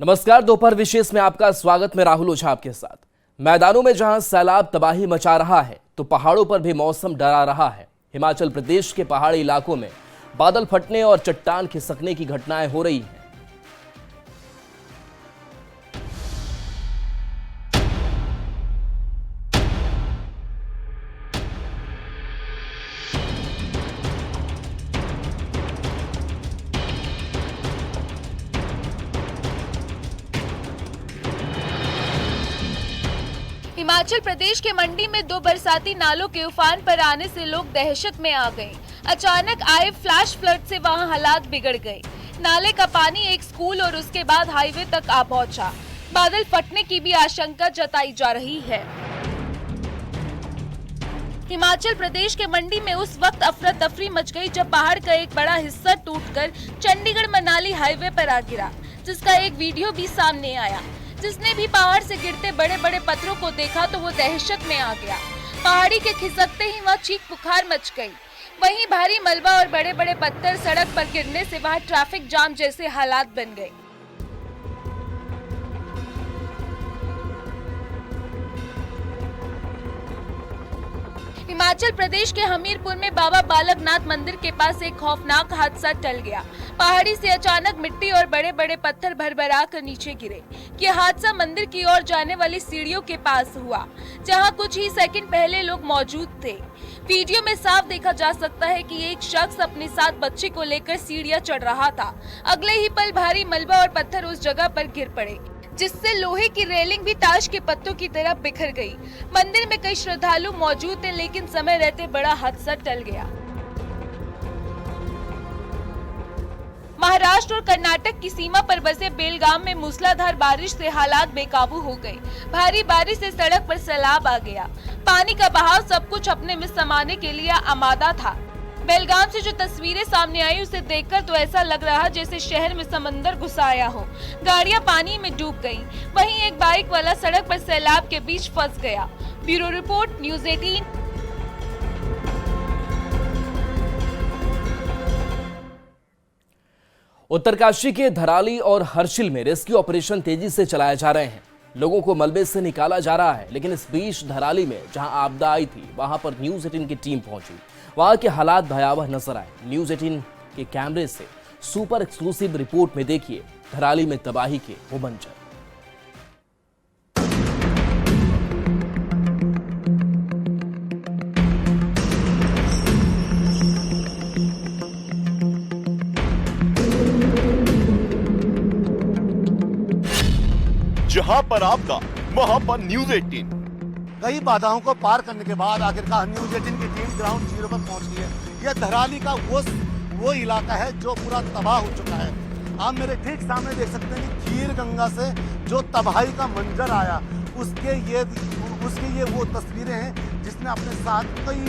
नमस्कार, दोपहर विशेष में आपका स्वागत। मैं राहुल ओझा आपके साथ। मैदानों में जहां सैलाब तबाही मचा रहा है तो पहाड़ों पर भी मौसम डरा रहा है। हिमाचल प्रदेश के पहाड़ी इलाकों में बादल फटने और चट्टान खिसकने की घटनाएं हो रही हैं। हिमाचल प्रदेश के मंडी में दो बरसाती नालों के उफान पर आने से लोग दहशत में आ गए। अचानक आए फ्लैश फ्लड से वहां हालात बिगड़ गए। नाले का पानी एक स्कूल और उसके बाद हाईवे तक आ पहुंचा। बादल फटने की भी आशंका जताई जा रही है। हिमाचल प्रदेश के मंडी में उस वक्त अफरा तफरी मच गई जब पहाड़ का एक बड़ा हिस्सा टूटकर चंडीगढ़ मनाली हाईवे पर आ गिरा, जिसका एक वीडियो भी सामने आया। जिसने भी पहाड़ से गिरते बड़े बड़े पत्थरों को देखा तो वो दहशत में आ गया। पहाड़ी के खिसकते ही वहाँ चीख पुकार मच गई। वहीं भारी मलबा और बड़े बड़े पत्थर सड़क पर गिरने से वहाँ ट्रैफिक जाम जैसे हालात बन गए। हिमाचल प्रदेश के हमीरपुर में बाबा बालकनाथ मंदिर के पास एक खौफनाक हादसा टल गया। पहाड़ी से अचानक मिट्टी और बड़े बड़े पत्थर भरभरा कर नीचे गिरे। ये हादसा मंदिर की ओर जाने वाली सीढ़ियों के पास हुआ, जहां कुछ ही सेकंड पहले लोग मौजूद थे। वीडियो में साफ देखा जा सकता है कि एक शख्स अपने साथ बच्चे को लेकर सीढ़ियां चढ़ रहा था। अगले ही पल भारी मलबा और पत्थर उस जगह पर गिर पड़े, जिससे लोहे की रेलिंग भी ताश के पत्तों की तरह बिखर गई। मंदिर में कई श्रद्धालु मौजूद थे, लेकिन समय रहते बड़ा हादसा टल गया। महाराष्ट्र और कर्नाटक की सीमा पर बसे बेलगाम में मूसलाधार बारिश से हालात बेकाबू हो गए। भारी बारिश से सड़क पर सैलाब आ गया। पानी का बहाव सब कुछ अपने में समाने के लिए आमादा था। बेलगाम से जो तस्वीरें सामने आई उसे देखकर तो ऐसा लग रहा जैसे शहर में समंदर घुस आया हो। गाड़ियां पानी में डूब गईं। वहीं एक बाइक वाला सड़क पर सैलाब के बीच फंस गया। Bureau report, news 18। उत्तरकाशी के धराली और हर्षिल में रेस्क्यू ऑपरेशन तेजी से चलाए जा रहे हैं। लोगों को मलबे से निकाला जा रहा है, लेकिन इस बीच धराली में जहां आपदा आई थी वहां पर न्यूज़ 18 की टीम पहुंची। वहां के हालात भयावह नजर आए। न्यूज़ 18 के कैमरे से सुपर एक्सक्लूसिव रिपोर्ट में देखिए धराली में तबाही के वो मंजर। जहां पर आपदा वहां पर न्यूज़ 18। कई बाधाओं को पार करने के बाद आखिरकार न्यूज़ 18 की टीम ग्राउंड जीरो पर पहुंच गई है। यह धराली का वो इलाका है जो पूरा तबाह हो चुका है। आप मेरे ठीक सामने देख सकते हैं कि खीर गंगा से जो तबाही का मंजर आया, उसके ये वो तस्वीरें हैं जिसने अपने साथ कई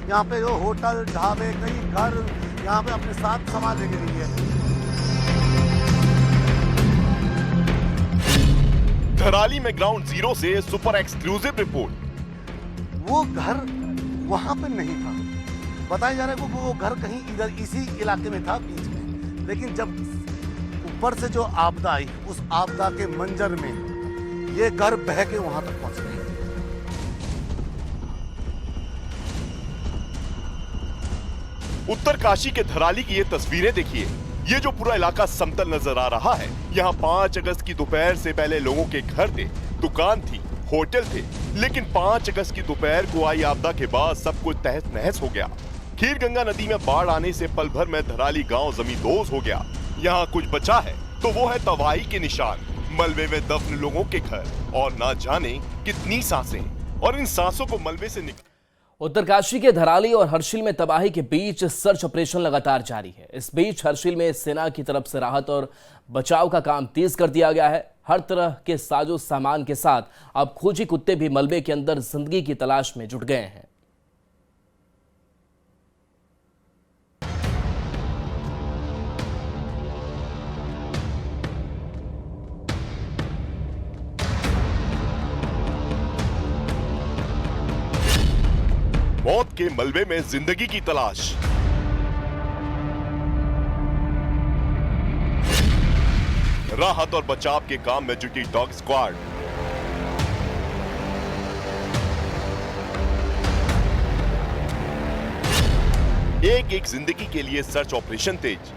यहाँ पे जो होटल, ढाबे, कई घर यहाँ पे अपने साथ संभालने के लिए। धराली में ग्राउंड जीरो से सुपर एक्सक्लूसिव रिपोर्ट। वो घर वहां पे नहीं था। बताया जा रहा है वो घर कहीं इधर इसी इलाके में था बीच में, लेकिन जब ऊपर से जो आपदा आई, उस आपदा के मंजर में ये घर बह के वहां तक पहुंच गई। उत्तरकाशी के धराली की ये तस्वीरें देखिए। ये जो पूरा इलाका समतल नजर आ रहा है, यहाँ 5 अगस्त की दोपहर से पहले लोगों के घर थे, दुकान थी, होटल थे, लेकिन 5 अगस्त की दोपहर को आई आपदा के बाद सब कुछ तहस नहस हो गया। खीर गंगा नदी में बाढ़ आने से पल भर में धराली गांव जमींदोज हो गया। यहाँ कुछ बचा है तो वो है तबाही के निशान, मलबे में दफन लोगों के घर और ना जाने कितनी सांसें, और इन सांसों को मलबे से निकाल। उत्तरकाशी के धराली और हर्षिल में तबाही के बीच सर्च ऑपरेशन लगातार जारी है। इस बीच हर्षिल में सेना की तरफ से राहत और बचाव का काम तेज कर दिया गया है। हर तरह के साजो सामान के साथ अब खोजी कुत्ते भी मलबे के अंदर जिंदगी की तलाश में जुट गए हैं। मौत के मलबे में जिंदगी की तलाश। राहत और बचाव के काम में जुटी डॉग स्क्वाड। एक एक जिंदगी के लिए सर्च ऑपरेशन तेज।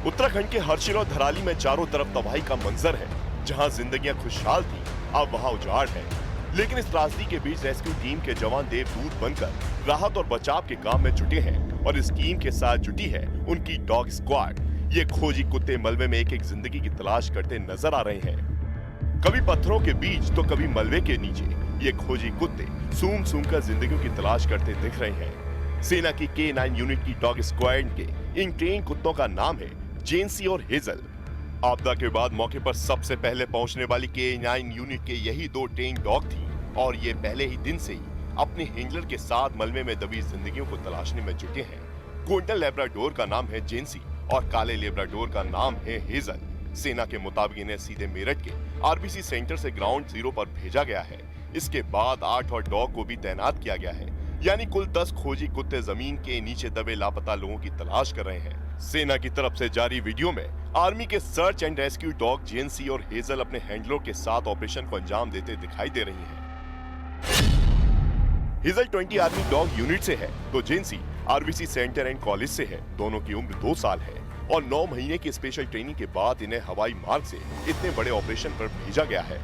उत्तराखंड के हर्षिल और धराली में चारों तरफ तबाही का मंजर है। जहां जिंदगियां खुशहाल थी, अब वहां उजाड़ है। लेकिन इस त्रासदी के बीच रेस्क्यू टीम के जवान देवदूत बनकर राहत और बचाव के काम में जुटे हैं और इस टीम के साथ जुटी है उनकी डॉग स्क्वाड। ये खोजी कुत्ते मलबे में एक एक जिंदगी की तलाश करते नजर आ रहे हैं। कभी पत्थरों के बीच तो कभी मलबे के नीचे ये खोजी कुत्ते सूंघ सूंघ कर जिंदगियों की तलाश करते दिख रहे हैं। सेना की K9 यूनिट की डॉग स्क्वाड के इन ट्रेन कुत्तों का नाम है जेंसी और हेजल। आपदा के बाद मौके पर सबसे पहले पहुंचने वाली K9 यूनिट के यही दो ट्रेन डॉग थी और ये पहले ही दिन से ही अपने हैंडलर के साथ मलबे में दबी जिंदगियों को तलाशने में जुटे हैं। गोल्डन लैब्राडोर का नाम है जेंसी और काले लैब्राडोर का नाम है हेजल। सेना के मुताबिक इन्हें सीधे मेरठ के RBC सेंटर से ग्राउंड जीरो पर भेजा गया है। इसके बाद 8 और डॉग को भी तैनात किया गया है, यानी कुल 10 खोजी कुत्ते जमीन के नीचे दबे लापता लोगों की तलाश कर रहे हैं। सेना की तरफ से जारी वीडियो में आर्मी के सर्च एंड रेस्क्यू डॉग जेंसी और हेजल अपने हैंडलर के साथ ऑपरेशन को अंजाम देते दिखाई दे रही हैं। हेजल 20 आर्मी डॉग यूनिट से है तो जेंसी RBC सेंटर एंड कॉलेज से है। दोनों की उम्र 2 साल है और 9 महीने की स्पेशल ट्रेनिंग के बाद इन्हें हवाई मार्ग से इतने बड़े ऑपरेशन पर भेजा गया है।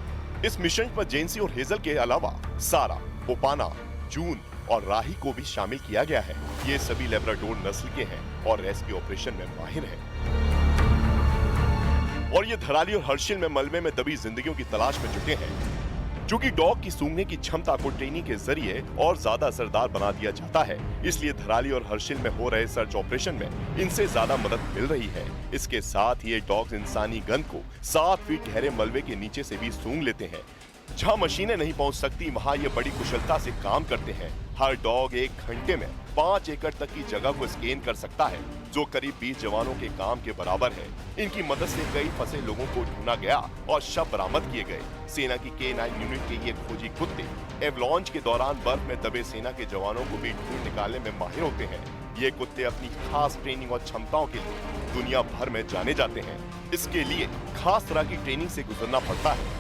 इस मिशन पर जेंसी और हेजल के अलावा सारा, पोपाना, जून और राही को भी शामिल किया गया है। ये सभी लैब्राडोर नस्ल के हैं और रेस्क्यू ऑपरेशन में माहिर हैं। और ये धराली और हर्षिल में मलबे में दबी जिंदगियों की तलाश में जुटे हैं। चूंकि डॉग की सूंघने की क्षमता को ट्रेनिंग के जरिए और ज्यादा असरदार बना दिया जाता है, इसलिए धराली और हर्षिल में हो रहे सर्च ऑपरेशन में इनसे ज्यादा मदद मिल रही है। इसके साथ ही ये डॉग्स इंसानी गंध को 7 फीट गहरे मलबे के नीचे से भी सूंघ लेते हैं। जहां मशीनें नहीं पहुंच सकती, वहां ये बड़ी कुशलता से काम करते हैं। हर डॉग 1 घंटे में 5 एकड़ तक की जगह को स्कैन कर सकता है, जो करीब 20 जवानों के काम के बराबर है। इनकी मदद से कई फंसे लोगों को ढूंढा गया और शव बरामद किए गए। सेना की K9 यूनिट के ये खोजी कुत्ते एवलॉन्च के दौरान बर्फ में दबे सेना के जवानों को भी ढूंढ निकालने में माहिर होते हैं। ये कुत्ते अपनी खास ट्रेनिंग और क्षमताओं के लिए दुनिया भर में जाने जाते हैं। इसके लिए खास तरह की ट्रेनिंग से गुजरना पड़ता है।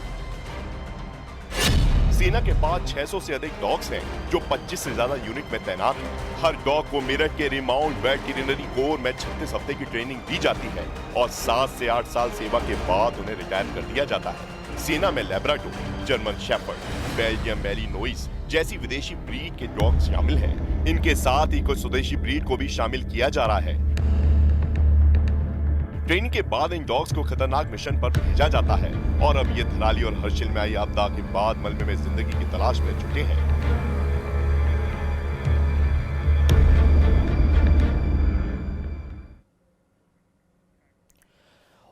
सेना के पास 600 से अधिक डॉग्स हैं जो 25 से ज्यादा यूनिट में तैनात हैं। हर डॉग को मेरठ के रिमाउंट वेटरिनरी कोर में 36 हफ्ते की ट्रेनिंग दी जाती है और 7 से 8 साल सेवा के बाद उन्हें रिटायर कर दिया जाता है। सेना में Labrador, German shepherd, Belgium Malinois जैसी विदेशी ब्रीड के डॉग शामिल हैं। इनके साथ ही कुछ स्वदेशी ब्रीड को भी शामिल किया जा रहा है। ट्रेनिंग के बाद इन डॉग्स को खतरनाक मिशन पर भेजा जाता है और अब ये धराली और हर्षिल में आई आपदा के बाद मलबे में जिंदगी की तलाश में जुटे हैं।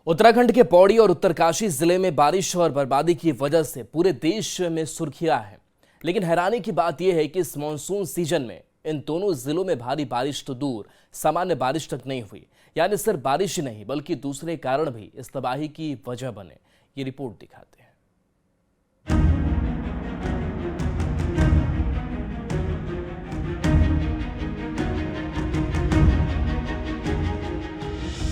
उत्तराखंड के पौड़ी और उत्तरकाशी जिले में बारिश और बर्बादी की वजह से पूरे देश में सुर्खियां हैं। लेकिन हैरानी की बात यह है कि इस मानसून सीजन में इन दोनों जिलों में भारी बारिश तो दूर, सामान्य बारिश तक नहीं हुई। यानी सिर्फ बारिश ही नहीं बल्कि दूसरे कारण भी इस तबाही की वजह बने। ये रिपोर्ट दिखाते हैं।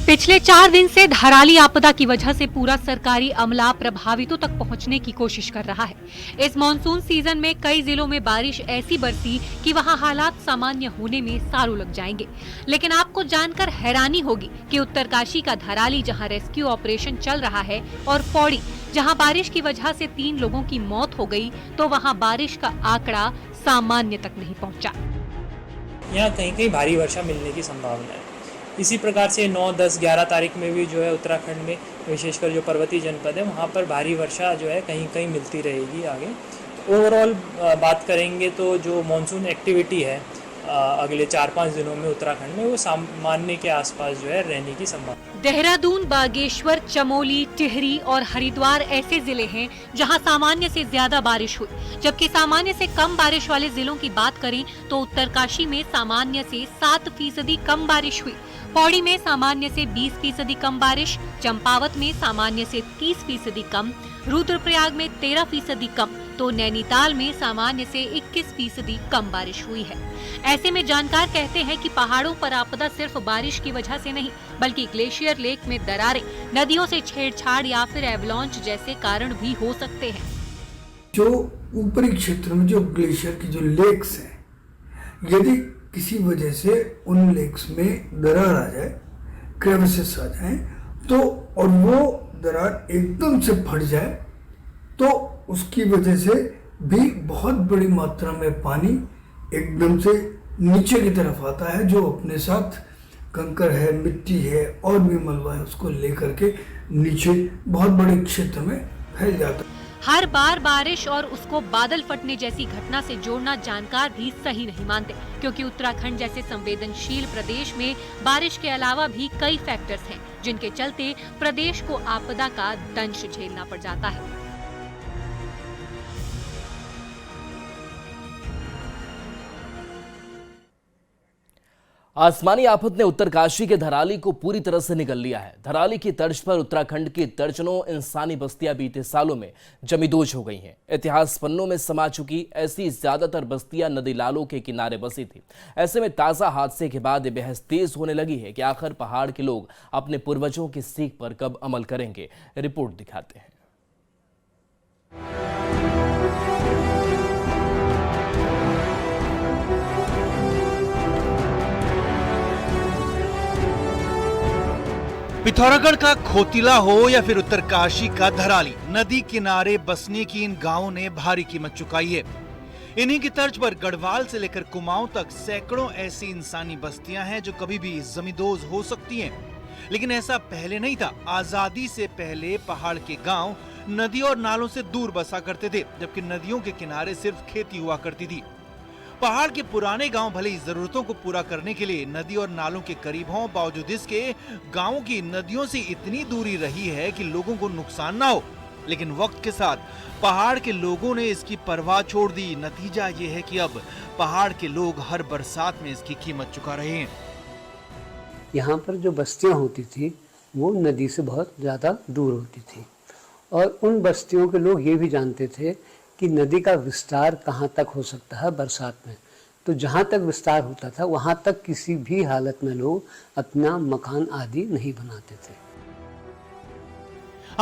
पिछले 4 दिन से धराली आपदा की वजह से पूरा सरकारी अमला प्रभावितों तक पहुंचने की कोशिश कर रहा है। इस मॉनसून सीजन में कई जिलों में बारिश ऐसी बरसी कि वहां हालात सामान्य होने में सालों लग जाएंगे। लेकिन आपको जानकर हैरानी होगी कि उत्तरकाशी का धराली जहां रेस्क्यू ऑपरेशन चल रहा है और पौड़ी जहां बारिश की वजह से 3 लोगों की मौत हो गई, तो वहां बारिश का आंकड़ा सामान्य तक नहीं पहुँचा। यहाँ कहीं कहीं भारी वर्षा मिलने की संभावना है। इसी प्रकार से 9, 10, 11 तारीख में भी जो है उत्तराखंड में विशेषकर जो पर्वतीय जनपद है वहाँ पर भारी वर्षा जो है कहीं कहीं मिलती रहेगी आगे। ओवरऑल बात करेंगे तो जो मॉनसून एक्टिविटी है अगले 4-5 दिनों में उत्तराखंड में वो सामान्य के आसपास जो है रहने की संभावना। देहरादून, बागेश्वर, चमोली, टिहरी और हरिद्वार ऐसे जिले हैं जहां सामान्य से ज्यादा बारिश हुई, जबकि सामान्य से कम बारिश वाले जिलों की बात करें तो उत्तरकाशी में सामान्य से 7% कम बारिश हुई, पौड़ी में सामान्य से 20% कम बारिश, चंपावत में सामान्य से 30% कम, रुद्रप्रयाग में 13% कम, तो नैनीताल में सामान्य से 21% कम बारिश हुई है। ऐसे में जानकार कहते हैं कि पहाड़ों पर आपदा सिर्फ बारिश की वजह से नहीं, बल्कि ग्लेशियर लेक में दरारें, नदियों से छेड़छाड़ या फिर एवलांच जैसे कारण भी हो सकते हैं। जो ऊपरी क्षेत्र में जो ग्लेशियर की जो लेक्स हैं, यदि किसी वजह से उन लेक्स में दरार आ जाए, क्रेविसेस आ जाए, तो और वो दरार एकदम से फट जाए तो उसकी वजह से भी बहुत बड़ी मात्रा में पानी एकदम से नीचे की तरफ आता है, जो अपने साथ कंकर है, मिट्टी है और भी मलबा है, उसको लेकर के नीचे बहुत बड़े क्षेत्र में फैल जाता है। हर बार बारिश और उसको बादल फटने जैसी घटना से जोड़ना जानकार भी सही नहीं मानते, क्योंकि उत्तराखंड जैसे संवेदनशील प्रदेश में बारिश के अलावा भी कई फैक्टर्स हैं, जिनके चलते प्रदेश को आपदा का दंश झेलना पड़ जाता है। आसमानी आफत ने उत्तरकाशी के धराली को पूरी तरह से निगल लिया है। धराली की तर्ज पर उत्तराखंड की दर्जनों इंसानी बस्तियां बीते सालों में जमींदोज हो गई हैं। इतिहास पन्नों में समा चुकी ऐसी ज्यादातर बस्तियां नदी नालों के किनारे बसी थी। ऐसे में ताजा हादसे के बाद ये बहस तेज होने लगी है कि आखिर पहाड़ के लोग अपने पूर्वजों की सीख पर कब अमल करेंगे। रिपोर्ट दिखाते हैं। पिथौरागढ़ का खोतिला हो या फिर उत्तरकाशी का धराली, नदी किनारे बसने की इन गांवों ने भारी कीमत चुकाई है। इन्हीं की तर्ज पर गढ़वाल से लेकर कुमाऊं तक सैकड़ों ऐसी इंसानी बस्तियां हैं जो कभी भी जमींदोज हो सकती हैं। लेकिन ऐसा पहले नहीं था। आजादी से पहले पहाड़ के गांव नदी और नालों से दूर बसा करते थे, जबकि नदियों के किनारे सिर्फ खेती हुआ करती थी। पहाड़ के पुराने गांव भले ही जरूरतों को पूरा करने के लिए नदी और नालों के करीब हों, बावजूद इसके गांवों की नदियों से इतनी दूरी रही है कि लोगों को नुकसान ना हो। लेकिन वक्त के साथ पहाड़ के लोगों ने इसकी परवाह छोड़ दी। नतीजा ये है कि अब पहाड़ के लोग हर बरसात में इसकी कीमत चुका रहे हैं। यहाँ पर जो बस्तियाँ होती थी वो नदी से बहुत ज़्यादा दूर होती थी, और उन बस्तियों के लोग ये भी जानते थे कि नदी का विस्तार कहाँ तक हो सकता है बरसात में। तो जहाँ तक विस्तार होता था वहाँ तक किसी भी हालत में लोग अपना मकान आदि नहीं बनाते थे।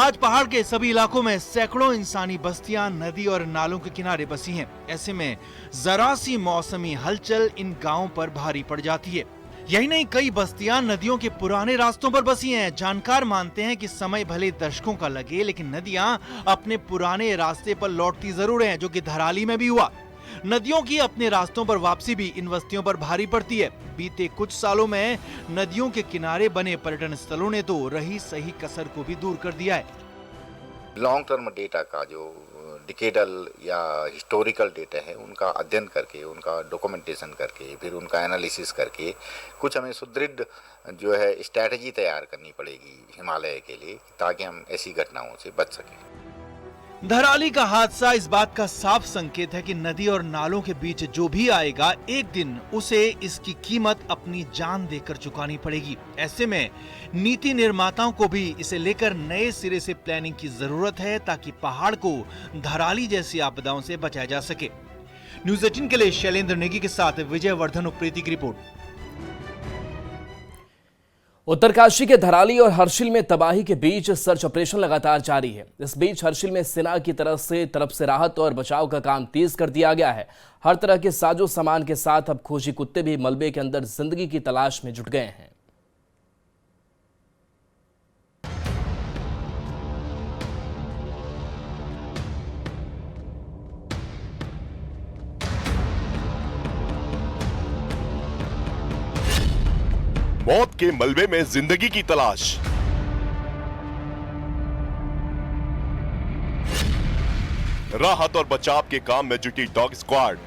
आज पहाड़ के सभी इलाकों में सैकड़ों इंसानी बस्तियां नदी और नालों के किनारे बसी हैं। ऐसे में जरा सी मौसमी हलचल इन गांवों पर भारी पड़ जाती है। यही नहीं, कई बस्तियां नदियों के पुराने रास्तों पर बसी हैं। जानकार मानते हैं कि समय भले दशकों का लगे, लेकिन नदियां अपने पुराने रास्ते पर लौटती जरूर हैं, जो कि धराली में भी हुआ। नदियों की अपने रास्तों पर वापसी भी इन बस्तियों पर भारी पड़ती है। बीते कुछ सालों में नदियों के किनारे बने पर्यटन स्थलों ने तो रही सही कसर को भी दूर कर दिया है। लॉन्ग टर्म डेटा का जो डिकेडल या हिस्टोरिकल डेटा है, उनका अध्ययन करके, उनका डॉक्यूमेंटेशन करके, फिर उनका एनालिसिस करके कुछ हमें सुदृढ़ जो है स्ट्रैटेजी तैयार करनी पड़ेगी हिमालय के लिए, ताकि हम ऐसी घटनाओं से बच सकें। धराली का हादसा इस बात का साफ संकेत है कि नदी और नालों के बीच जो भी आएगा, एक दिन उसे इसकी कीमत अपनी जान देकर चुकानी पड़ेगी। ऐसे में नीति निर्माताओं को भी इसे लेकर नए सिरे से प्लानिंग की जरूरत है, ताकि पहाड़ को धराली जैसी आपदाओं से बचाया जा सके। न्यूज़ 18 के लिए शैलेंद्र नेगी के साथ विजय वर्धन उप्रेती की रिपोर्ट। उत्तरकाशी के धराली और हर्षिल में तबाही के बीच सर्च ऑपरेशन लगातार जारी है। इस बीच हर्षिल में सेना की तरफ से राहत और बचाव का काम तेज कर दिया गया है। हर तरह के साजो सामान के साथ अब खोजी कुत्ते भी मलबे के अंदर जिंदगी की तलाश में जुट गए हैं। मौत के मलबे में जिंदगी की तलाश। राहत और बचाव के काम में जुटी डॉग स्क्वाड।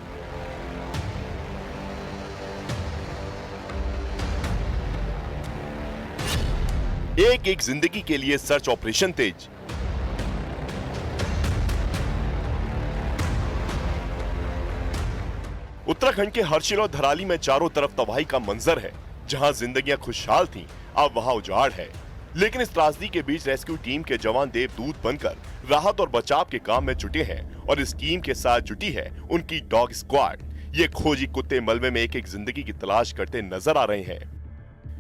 एक एक जिंदगी के लिए सर्च ऑपरेशन तेज। उत्तराखंड के हर्षिल और धराली में चारों तरफ तबाही का मंजर है। जहां जिंदगियां खुशहाल थीं, अब वहां उजाड़ है। लेकिन इस त्रासदी के बीच रेस्क्यू टीम के जवान देवदूत बनकर राहत और बचाव के काम में जुटे हैं और इस टीम के साथ जुटी है उनकी डॉग स्क्वाड। ये खोजी कुत्ते मलबे में एक एक जिंदगी की तलाश करते नजर आ रहे हैं,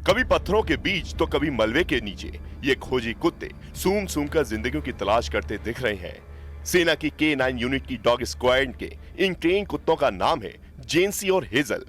कभी पत्थरों के बीच तो कभी मलबे के नीचे। ये खोजी कुत्ते सूंघ सूंघ कर जिंदगियों की तलाश करते दिख रहे हैं। सेना की K9 यूनिट की डॉग स्क्वाड के इन ट्रेन कुत्तों का नाम है जेंसी और हेजल।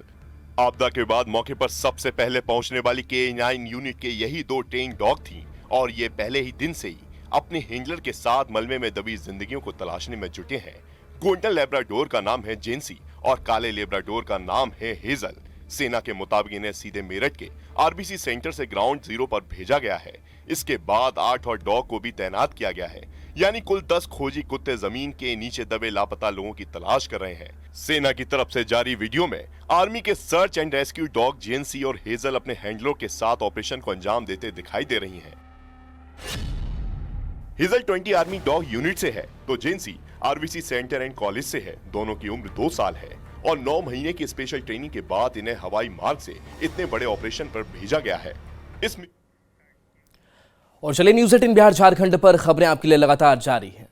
आपदा के बाद मौके पर सबसे पहले पहुंचने वाली K9 यूनिट के यही दो ट्रेन डॉग थी और ये पहले ही दिन से ही अपने हैंडलर के साथ मलबे में दबी जिंदगियों को तलाशने में जुटे हैं। गोल्डन लैब्राडोर का नाम है जेंसी और काले लैब्राडोर का नाम है हेजल। सेना के मुताबिक इन्हें सीधे मेरठ के आरबीसी सेंटर से ग्राउंड जीरो पर भेजा गया है। इसके बाद 8 और डॉग को भी तैनात किया गया है, यानी कुल 10 खोजी कुत्ते जमीन के नीचे दबे लापता लोगों की तलाश कर रहे हैं। सेना की तरफ से जारी वीडियो में आर्मी के सर्च एंड रेस्क्यू डॉग जेंसी और हेजल अपने हैंडलर के साथ ऑपरेशन को अंजाम देते दिखाई दे रही हैं। हेजल 20 आर्मी डॉग यूनिट से है तो जेंसी आरबीसी सेंटर एंड कॉलेज से है। दोनों की उम्र 2 साल है और 9 महीने की स्पेशल ट्रेनिंग के बाद इन्हें हवाई मार्ग से इतने बड़े ऑपरेशन पर भेजा गया है। इसमें और चलिए न्यूज़ 18 बिहार झारखंड पर खबरें आपके लिए लगातार जारी हैं।